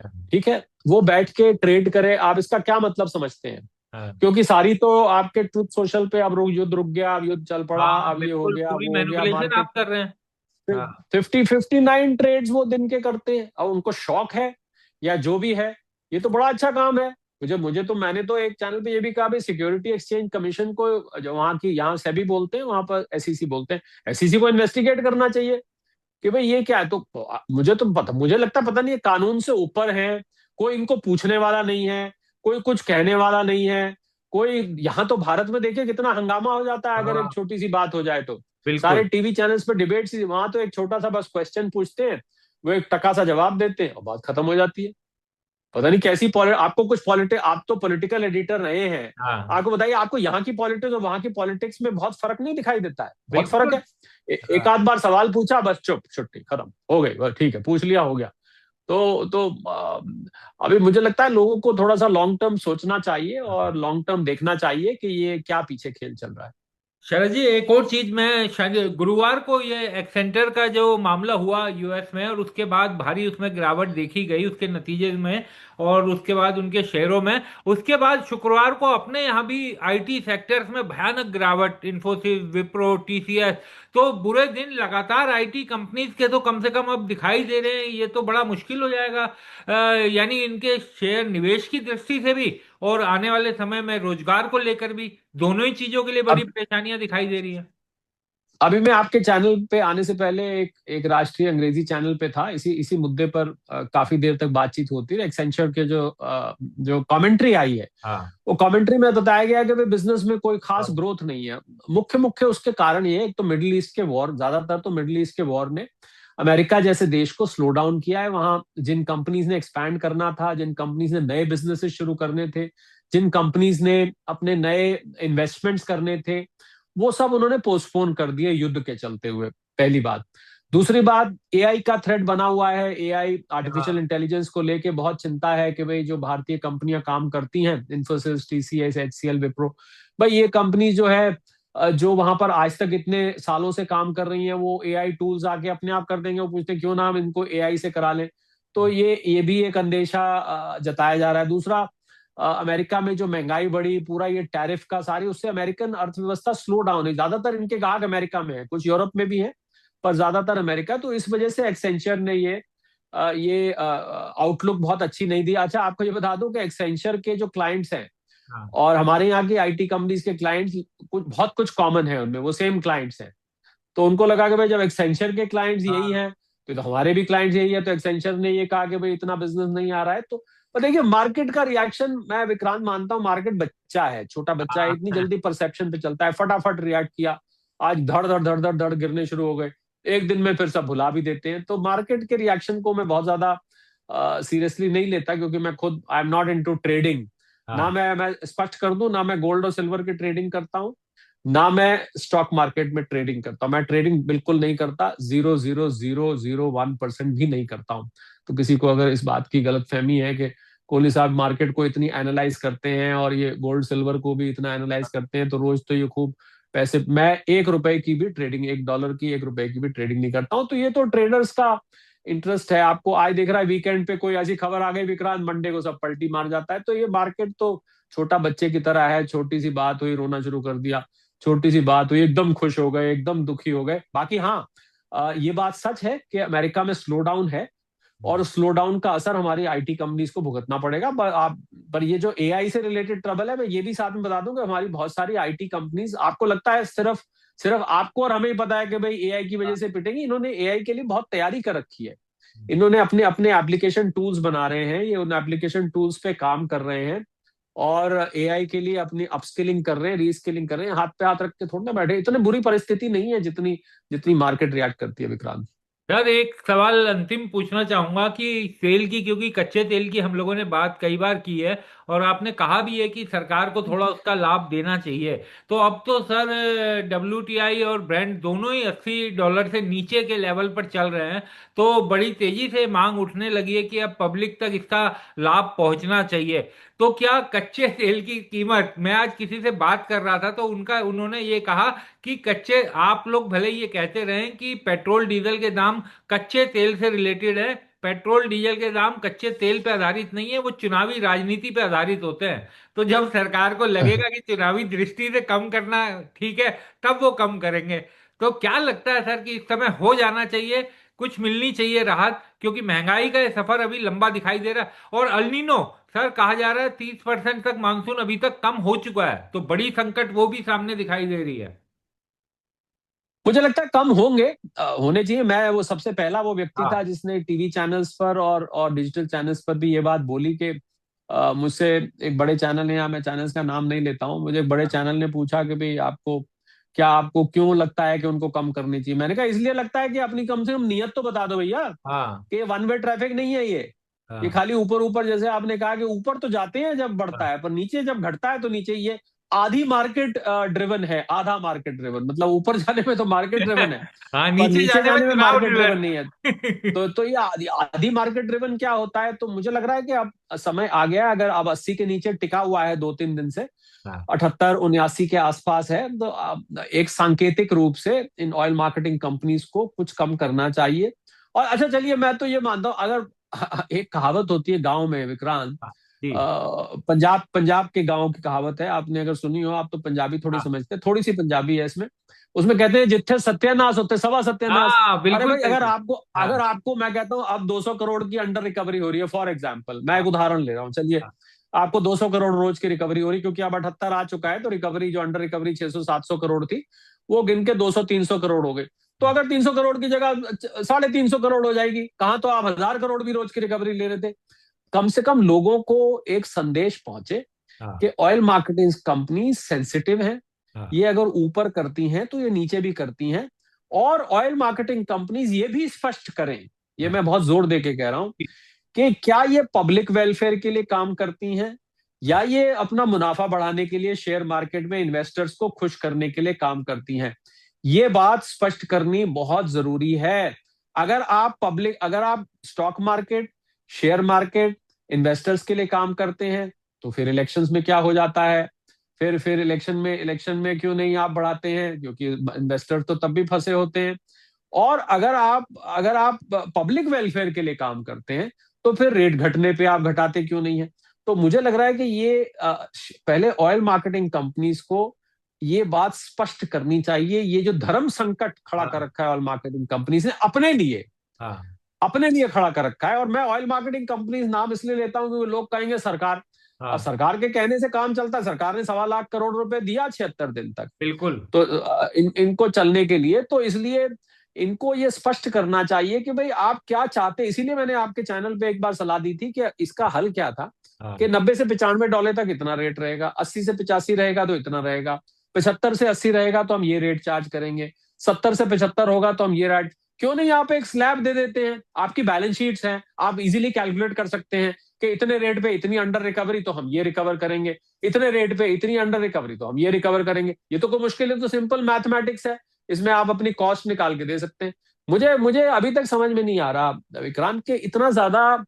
Speaker 1: हाँ,
Speaker 2: ठीक है, वो बैठ के ट्रेड करे? आप इसका क्या मतलब समझते हैं?
Speaker 1: हाँ,
Speaker 2: क्योंकि सारी तो आपके ट्रूथ सोशल पे, अब युद्ध रुक गया, अब युद्ध चल पड़ा,
Speaker 1: हाँ,
Speaker 2: अब ये हो
Speaker 1: बिल्कुल
Speaker 2: गया,
Speaker 1: पूरी
Speaker 2: वो हो गया,
Speaker 1: मैनिपुलेशन
Speaker 2: मार्केट।
Speaker 1: आप कर रहे हैं। हाँ,
Speaker 2: 59 ट्रेड्स वो दिन के करते हैं, और उनको शौक है या जो भी है। ये तो बड़ा अच्छा काम है। मुझे मुझे तो मैंने तो एक चैनल पे ये भी कहा भाई, सिक्योरिटी एक्सचेंज कमीशन को, जो वहां की, यहाँ सेबी बोलते हैं, वहां पर एसईसी बोलते हैं, एसईसी को इन्वेस्टिगेट करना चाहिए कि भाई ये क्या है। तो मुझे तो पता, मुझे लगता पता नहीं, ये कानून से ऊपर है, कोई इनको पूछने वाला नहीं है, कोई कुछ कहने वाला नहीं है, कोई। यहाँ तो भारत में देखिए कितना हंगामा हो जाता है अगर एक
Speaker 1: हाँ,
Speaker 2: छोटी सी बात हो जाए तो। सारे
Speaker 1: बिल्कुल,
Speaker 2: टीवी चैनल्स पे डिबेट्स, वहां तो एक छोटा सा बस क्वेश्चन पूछते हैं, वो एक टका सा जवाब देते हैं और बात खत्म हो जाती है। पता नहीं कैसी आपको कुछ पॉलिटिक्स, आप तो पॉलिटिकल एडिटर रहे हैं,
Speaker 1: हाँ,
Speaker 2: आपको बताइए, आपको यहाँ की पॉलिटिक्स और वहां की पॉलिटिक्स में बहुत फर्क नहीं दिखाई देता है? बहुत फर्क
Speaker 1: बिल्कुल।
Speaker 2: है। एक आध बार सवाल पूछा, बस चुप, छुट्टी, खत्म हो गई, बस ठीक है, पूछ लिया, हो गया। तो अभी मुझे लगता है लोगों को थोड़ा सा लॉन्ग टर्म सोचना चाहिए और लॉन्ग टर्म देखना चाहिए कि ये क्या पीछे खेल चल रहा है।
Speaker 1: शरद जी, एक और चीज, मैं शायद गुरुवार को ये एक्सेंटर का जो मामला हुआ यूएस में, और उसके बाद भारी उसमें गिरावट देखी गई उसके नतीजे में, और उसके बाद उनके शेयरों में। उसके बाद शुक्रवार को अपने यहाँ भी आईटी सेक्टर्स में भयानक गिरावट, इन्फोसिस, विप्रो, टीसीएस। तो बुरे दिन लगातार आईटी कंपनीज के तो कम से कम अब दिखाई दे रहे हैं। ये तो बड़ा मुश्किल हो जाएगा, यानी इनके शेयर निवेश की दृष्टि से भी और आने वाले समय में रोजगार को लेकर भी, दोनों ही चीजों के लिए बड़ी
Speaker 2: अब
Speaker 1: परेशानियां दिखाई दे रही हैं।
Speaker 2: अभी मैं आपके चैनल पे आने से पहले एक एक राष्ट्रीय अंग्रेजी चैनल पे था, इसी इसी मुद्दे पर काफी देर तक बातचीत होती है। एक्सेंचर के जो कमेंट्री आई है,
Speaker 1: हाँ,
Speaker 2: वो कमेंट्री में बताया गया कि भाई बिजनेस में कोई खास
Speaker 1: हाँ,
Speaker 2: ग्रोथ नहीं है। मुख्य मुख्य उसके कारण ये है, एक तो मिडिल ईस्ट के वॉर, ज्यादातर तो मिडिल ईस्ट के वॉर ने अमेरिका जैसे देश को स्लो डाउन किया है। वहां जिन कंपनीज ने एक्सपैंड करना था, जिन कंपनीज ने नए बिजनेसेस शुरू करने थे, जिन कंपनीज ने अपने नए इन्वेस्टमेंट्स करने थे, वो सब उन्होंने पोस्टपोन कर दिए युद्ध के चलते हुए, पहली बात। दूसरी बात, एआई का थ्रेट बना हुआ है। एआई, आर्टिफिशियल
Speaker 1: हाँ,
Speaker 2: इंटेलिजेंस को लेके बहुत चिंता है कि भाई जो भारतीय कंपनियां काम करती हैं, इन्फोसिस, टीसीएस, एचसीएल, विप्रो, भाई ये कंपनी जो है, जो वहां पर आज तक इतने सालों से काम कर रही हैं, वो एआई टूल्स आके अपने आप कर देंगे। वो पूछते हैं क्यों ना हम इनको एआई से करा लें। तो ये भी एक अंदेशा जताया जा रहा है। दूसरा, अमेरिका में जो महंगाई बढ़ी, पूरा ये टैरिफ का सारी, उससे अमेरिकन अर्थव्यवस्था स्लो डाउन है। ज्यादातर इनके ग्राहक अमेरिका में है, कुछ यूरोप में भी है, पर ज्यादातर अमेरिका। तो इस वजह से एक्सेंचर ने ये आउटलुक बहुत अच्छी नहीं दी। अच्छा, आपको ये बता दूं कि एक्सेंचर के जो क्लाइंट्स हैं
Speaker 1: हाँ,
Speaker 2: और हमारे यहाँ की आईटी कंपनीज के क्लाइंट्स, बहुत कुछ कॉमन है उनमें, वो सेम क्लाइंट्स हैं। तो उनको लगा कि भाई जब एक्सेंचर के क्लाइंट्स यही
Speaker 1: हाँ,
Speaker 2: हैं, तो हमारे भी क्लाइंट्स यही है। तो एक्सेंचर ने ये कहा कि भाई इतना बिजनेस नहीं आ रहा है। तो पर देखिए, मार्केट का रिएक्शन, मैं विक्रांत मानता हूँ, मार्केट बच्चा है, छोटा बच्चा है, इतनी
Speaker 1: हाँ,
Speaker 2: जल्दी परसेप्शन पे चलता है, फटाफट रिएक्ट किया, आज धड़ धड़ धड़ धड़ धड़ गिरने शुरू हो गए, एक दिन में फिर सब भुला भी देते हैं। तो मार्केट के रिएक्शन को मैं बहुत ज्यादा सीरियसली नहीं लेता, क्योंकि मैं खुद, I am not into trading. ना
Speaker 1: हाँ।
Speaker 2: मैं स्पष्ट कर दूं, ना मैं गोल्ड और सिल्वर की ट्रेडिंग करता हूँ, ना मैं स्टॉक मार्केट में ट्रेडिंग करता हूं। मैं ट्रेडिंग बिल्कुल नहीं करता, 0.0001% भी नहीं करता हूं। तो किसी को अगर इस बात की गलत फहमी है कि कोहली साहब मार्केट को इतनी एनालाइज करते हैं और ये गोल्ड सिल्वर को भी इतना एनालाइज करते हैं, तो रोज तो ये खूब पैसे, मैं 1 रुपए की भी ट्रेडिंग, $1 की 1 रुपए की भी ट्रेडिंग नहीं करता हूँ। तो ये तो ट्रेडर्स का इंटरेस्ट है। आपको आज देख रहा है वीकेंड पे कोई ऐसी खबर आ गई विक्रांत, मंडे को सब पलटी मार जाता है। तो ये मार्केट तो छोटा बच्चे की तरह है, छोटी सी बात हुई रोना शुरू कर दिया, छोटी सी बात हुई एकदम खुश हो गए, एकदम दुखी हो गए। बाकी हाँ, ये बात सच है कि अमेरिका में स्लो डाउन है, और स्लो डाउन का असर हमारी आईटी कंपनीज को भुगतना पड़ेगा। पर ये जो एआई से रिलेटेड ट्रबल है, मैं ये भी साथ में बता दूं कि हमारी बहुत सारी आईटी कंपनीज, आपको लगता है सिर्फ सिर्फ आपको और हमें ही पता है कि भाई एआई की वजह से पिटेंगी, इन्होंने एआई के लिए बहुत तैयारी कर रखी है। इन्होंने अपने अपने एप्लीकेशन टूल्स बना रहे हैं, ये उन एप्लीकेशन टूल्स पे काम कर रहे हैं, और एआई के लिए अपनी अपस्किलिंग कर रहे हैं, रीस्किलिंग कर रहे हैं। हाथ पे हाथ रख के थोड़ा ना बैठे। इतनी बुरी परिस्थिति नहीं है जितनी जितनी मार्केट रिएक्ट करती है विक्रांत।
Speaker 1: सर एक सवाल अंतिम पूछना चाहूंगा कि तेल की, क्योंकि कच्चे तेल की हम लोगों ने बात कई बार की है और आपने कहा भी है कि सरकार को थोड़ा उसका लाभ देना चाहिए। तो अब तो सर WTI और ब्रेंट दोनों ही $80 से नीचे के लेवल पर चल रहे हैं। तो बड़ी तेजी से मांग उठने लगी है कि अब पब्लिक तक इसका लाभ पहुंचना चाहिए। तो क्या कच्चे तेल की कीमत, मैं आज किसी से बात कर रहा था तो उन्होंने ये कहा कि कच्चे, आप लोग भले ये कहते रहें कि पेट्रोल डीजल के दाम कच्चे तेल से रिलेटेड है, पेट्रोल डीजल के दाम कच्चे तेल पे आधारित नहीं है, वो चुनावी राजनीति पे आधारित होते हैं। तो जब सरकार को लगेगा कि चुनावी दृष्टि से कम करना ठीक है, तब वो कम करेंगे। तो क्या लगता है सर कि इस समय हो जाना चाहिए, कुछ मिलनी चाहिए राहत, क्योंकि महंगाई का ये सफर अभी लंबा दिखाई दे रहा है। और अल्नीनो, सर कहा जा रहा है 30% तक मानसून अभी तक कम हो चुका है, तो बड़ी संकट वो भी सामने दिखाई दे रही है।
Speaker 2: मुझे लगता है कम होंगे, होने चाहिए। मैं वो सबसे पहला वो व्यक्ति था
Speaker 1: हाँ।
Speaker 2: जिसने टीवी चैनल्स पर और डिजिटल चैनल्स पर भी ये बात बोली कि मुझसे एक बड़े चैनल ने, या मैं चैनल्स का नाम नहीं लेता हूँ, मुझे एक बड़े चैनल ने पूछा कि भाई आपको क्यों लगता है कि उनको कम करनी चाहिए। मैंने कहा इसलिए लगता है कि अपनी कम से कम नियत तो बता दो भैया,
Speaker 1: हाँ।
Speaker 2: कि वन वे ट्रैफिक नहीं है ये
Speaker 1: हाँ।
Speaker 2: खाली ऊपर ऊपर, जैसे आपने कहा कि ऊपर तो जाते हैं जब बढ़ता
Speaker 1: हाँ।
Speaker 2: है, पर नीचे जब घटता है तो नीचे ये आधी मार्केट ड्रिवन है, आधा मार्केट ड्रिवन, मतलब ऊपर जाने में तो मार्केट ड्रिवन है,
Speaker 1: हाँ,
Speaker 2: पर
Speaker 1: नीचे
Speaker 2: नीचे
Speaker 1: जाने में
Speaker 2: जाने में
Speaker 1: चुनाव
Speaker 2: मार्केट ड्रिवन
Speaker 1: ड्रिवन।
Speaker 2: नहीं है। तो ये आधी आधी मार्केट ड्रिवन क्या होता है? तो मुझे लग रहा है कि अब समय आ गया है। अगर अब 80 के नीचे टिका हुआ है 2-3 दिन से,
Speaker 1: हाँ।
Speaker 2: 78-79 के आसपास है, तो अब एक सांकेतिक रूप से इन ऑयल मार्केटिंग कंपनीज को कुछ कम करना चाहिए। और अच्छा चलिए, मैं तो ये मानता हूं, अगर एक कहावत होती है गांव में विक्रांत,
Speaker 1: हाँ। जी।
Speaker 2: पंजाब पंजाब के गांव की कहावत है, आपने अगर सुनी हो, आप तो पंजाबी थोड़ी
Speaker 1: हाँ।
Speaker 2: समझते हैं, थोड़ी सी पंजाबी है इसमें। उसमें कहते हैं जिथे सत्यानाश होते सवा सत्यानाश।
Speaker 1: हाँ,
Speaker 2: अरे
Speaker 1: बिल्कुल
Speaker 2: भाई,
Speaker 1: सही
Speaker 2: अगर
Speaker 1: सही।
Speaker 2: आपको
Speaker 1: हाँ।
Speaker 2: अगर आपको मैं कहता हूं अब 200 करोड़ की अंडर रिकवरी हो रही है, फॉर एग्जाम्पल मैं
Speaker 1: हाँ।
Speaker 2: एक उदाहरण ले रहा हूँ, चलिए,
Speaker 1: हाँ।
Speaker 2: आपको 200 करोड़ रोज की रिकवरी हो रही, क्योंकि अब 78 आ चुका है, तो रिकवरी जो अंडर रिकवरी 600-700 करोड़ थी, वो गिन के 200-300 करोड़ हो गई। तो
Speaker 1: हाँ।
Speaker 2: अगर 300 करोड़ की जगह 350 करोड़ हो जाएगी, कहाँ तो आप 1000 करोड़ भी रोज की रिकवरी ले रहे थे। कम से कम लोगों को एक संदेश पहुंचे
Speaker 1: हाँ।
Speaker 2: कि ऑयल मार्केटिंग कंपनी सेंसिटिव है,
Speaker 1: हाँ।
Speaker 2: ये अगर ऊपर करती हैं तो ये नीचे भी करती हैं। और ऑयल मार्केटिंग कंपनीज ये भी स्पष्ट करें, ये
Speaker 1: हाँ।
Speaker 2: मैं बहुत जोर दे के कह रहा हूं, कि क्या ये पब्लिक वेलफेयर के लिए काम करती हैं, या ये अपना मुनाफा बढ़ाने के लिए, शेयर मार्केट में इन्वेस्टर्स को खुश करने के लिए काम करती हैं। ये बात स्पष्ट करनी बहुत जरूरी है। अगर आप stock market, share market, investors के लिए काम करते हैं, तो फिर इलेक्शंस में क्या हो जाता है? फिर इलेक्शन में क्यों नहीं आप बढ़ाते हैं? क्योंकि इन्वेस्टर तो तब भी फंसे होते हैं। और अगर आप पब्लिक वेलफेयर के लिए काम करते हैं, तो फिर रेट घटने पे आप घटाते क्यों नहीं है? तो मुझे लग रहा है कि ये पहले ऑयल मार्केटिंग कंपनीज को ये बात स्पष्ट करनी चाहिए। ये जो धर्म संकट खड़ा कर
Speaker 1: हाँ।
Speaker 2: रखा है ऑयल मार्केटिंग कंपनीज ने
Speaker 1: हाँ।
Speaker 2: अपने लिए खड़ा कर रखा है। और मैं ऑयल मार्केटिंग कंपनीज नाम इसलिए लेता हूं क्योंकि लोग कहेंगे सरकार, अब
Speaker 1: हाँ।
Speaker 2: सरकार के कहने से काम चलता है। सरकार ने 1.25 लाख करोड़ रुपए दिया 76 दिन तक,
Speaker 1: बिल्कुल।
Speaker 2: तो इनको चलने के लिए, तो इसलिए इनको ये स्पष्ट करना चाहिए कि भाई आप क्या चाहते हैं। इसीलिए मैंने आपके चैनल पे एक बार सलाह दी थी कि इसका हल क्या था, कि
Speaker 1: हाँ।
Speaker 2: 90 से 95 डॉलर तक इतना रेट रहेगा, 80 से 85 रहेगा तो इतना रहेगा, 75 से 80 रहेगा तो हम ये रेट चार्ज करेंगे, 70 से 75 होगा तो हम ये रेट। क्यों नहीं आप एक स्लैब दे देते हैं? आपकी बैलेंस शीट्स हैं, आप इजीली कैलकुलेट कर सकते हैं कि इतने रेट पे इतनी अंडर रिकवरी तो हम ये रिकवर करेंगे, इतने रेट पे इतनी अंडर रिकवरी तो हम ये रिकवर करेंगे। ये तो कोई मुश्किल है, तो सिंपल मैथमेटिक्स है। इसमें आप अपनी कॉस्ट निकाल के दे सकते हैं। मुझे मुझे अभी तक समझ में नहीं आ रहा विक्रांत, के इतना ज्यादा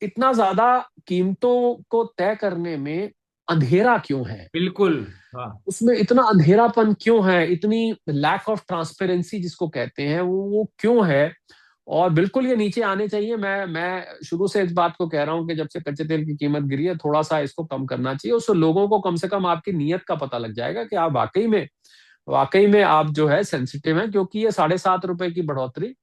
Speaker 2: इतना ज्यादा कीमतों को तय करने में अंधेरा क्यों है,
Speaker 1: बिल्कुल। हाँ।
Speaker 2: उसमें इतना अंधेरापन क्यों है, इतनी लैक ऑफ ट्रांसपेरेंसी जिसको कहते हैं वो क्यों है। और बिल्कुल ये नीचे आने चाहिए। मैं शुरू से इस बात को कह रहा हूं कि जब से कच्चे तेल की कीमत गिरी है, थोड़ा सा इसको कम करना चाहिए। उससे लोगों को कम से कम आपकी नीयत का पता लग जाएगा कि आप वाकई में आप जो है सेंसिटिव हैं। क्योंकि ये 7.5 रुपए की बढ़ोतरी,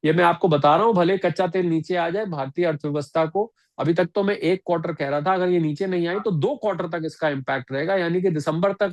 Speaker 2: ये मैं आपको बता रहा हूँ, भले कच्चा तेल नीचे आ जाए, भारतीय अर्थव्यवस्था को, अभी तक तो मैं एक क्वार्टर कह रहा था, अगर ये नीचे नहीं आई तो 2 क्वार्टर तक इसका इम्पैक्ट रहेगा। यानी कि दिसंबर तक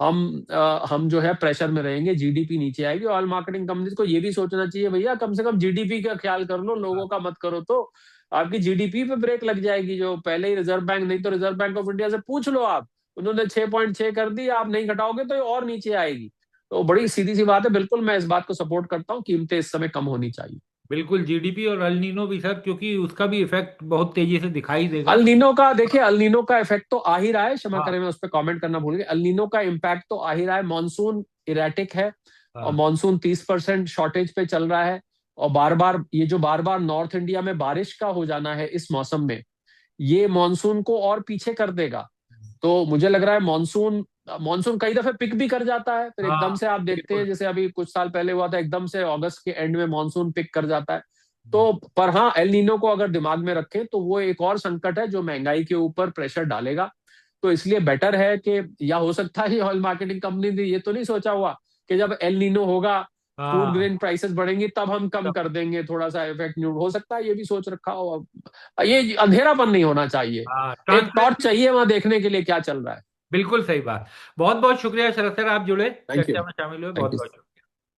Speaker 2: हम जो है प्रेशर में रहेंगे, जीडीपी नीचे आएगी। ऑयल मार्केटिंग कंपनीज को ये भी सोचना चाहिए, भैया कम से कम जीडीपी का ख्याल कर लो, लोगों का मत करो। तो आपकी जीडीपी पे ब्रेक लग जाएगी। जो पहले ही रिजर्व बैंक, नहीं तो रिजर्व बैंक ऑफ इंडिया से पूछ लो आप, उन्होंने 6.6 कर दी, आप नहीं घटाओगे तो ये और नीचे आएगी। तो बड़ी सीधी सी बात है, बिल्कुल मैं इस बात को सपोर्ट करता हूँ, कीमतें इस समय कम होनी चाहिए।
Speaker 1: बिल्कुल जीडीपी और अल नीनो भी सर, क्योंकि उसका भी इफेक्ट बहुत तेजी से दिखाई देगा।
Speaker 2: अल नीनो का देखिए, अल नीनो का इफेक्ट तो आ ही रहा है, क्षमा
Speaker 1: हाँ।
Speaker 2: करें मैं उस पर कमेंट करना भूल गया। अल नीनो का इम्पैक्ट तो आ ही रहा है। मानसून इरेटिक है, और
Speaker 1: हाँ।
Speaker 2: मानसून 30% शॉर्टेज पे चल रहा है। और बार बार नॉर्थ इंडिया में बारिश का हो जाना है इस मौसम में, ये मानसून को और पीछे कर देगा। तो मुझे लग रहा है मानसून मानसून कई दफे पिक भी कर जाता है, फिर एकदम
Speaker 1: हाँ।
Speaker 2: से आप देखते हैं,
Speaker 1: बिल्कुल।
Speaker 2: जैसे अभी कुछ साल पहले हुआ था, एकदम से अगस्त के एंड में मानसून पिक कर जाता है। तो पर हाँ, एल नीनो को अगर दिमाग में रखें तो वो एक और संकट है जो महंगाई के ऊपर प्रेशर डालेगा। तो इसलिए बेटर है कि, या हो सकता है ऑयल मार्केटिंग कंपनी ने ये तो नहीं सोचा हुआ कि जब एल नीनो होगा, फूड
Speaker 1: हाँ।
Speaker 2: ग्रेन प्राइसेस बढ़ेंगी, तब हम कम कर देंगे, थोड़ा सा इफेक्ट न्यूट हो सकता है, ये भी सोच रखा हो। ये अंधेरापन नहीं होना चाहिए,
Speaker 1: हाँ।
Speaker 2: एक टॉर्च
Speaker 1: ट्रांसपेरेंसी।
Speaker 2: चाहिए वहां देखने के लिए क्या चल रहा है।
Speaker 1: बिल्कुल सही बात। बहुत बहुत शुक्रिया शरद सर, आप जुड़े,
Speaker 2: थैंक यू।
Speaker 1: चर्चा में शामिल हुए, बहुत
Speaker 2: थैंक यू।
Speaker 1: बहुत शुक्रिया।